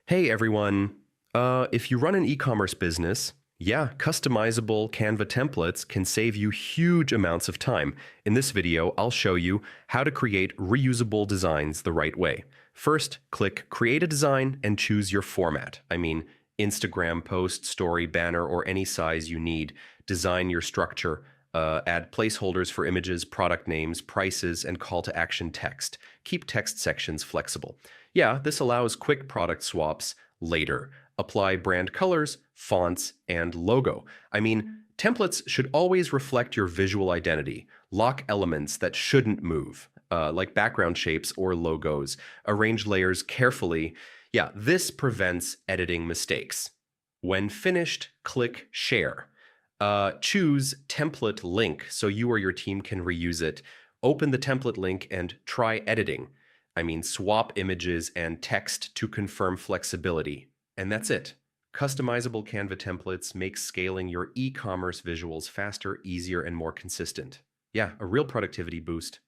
Hey everyone. If you run an e-commerce business, yeah, customizable Canva templates can save you huge amounts of time. In this video, I'll show you how to create reusable designs the right way. First, click Create a Design and choose your format. I mean, Instagram post, story, banner, or any size you need. Design your structure. Add placeholders for images, product names, prices, and call to action text. Keep text sections flexible. Yeah, this allows quick product swaps later. Apply brand colors, fonts, and logo. I mean, templates should always reflect your visual identity. Lock elements that shouldn't move, like background shapes or logos. Arrange layers carefully. Yeah, this prevents editing mistakes. When finished, click Share. Choose Template Link so you or your team can reuse it. Open the template link and try editing. I mean, swap images and text to confirm flexibility. And that's it. Customizable Canva templates make scaling your e-commerce visuals faster, easier, and more consistent. Yeah, a real productivity boost.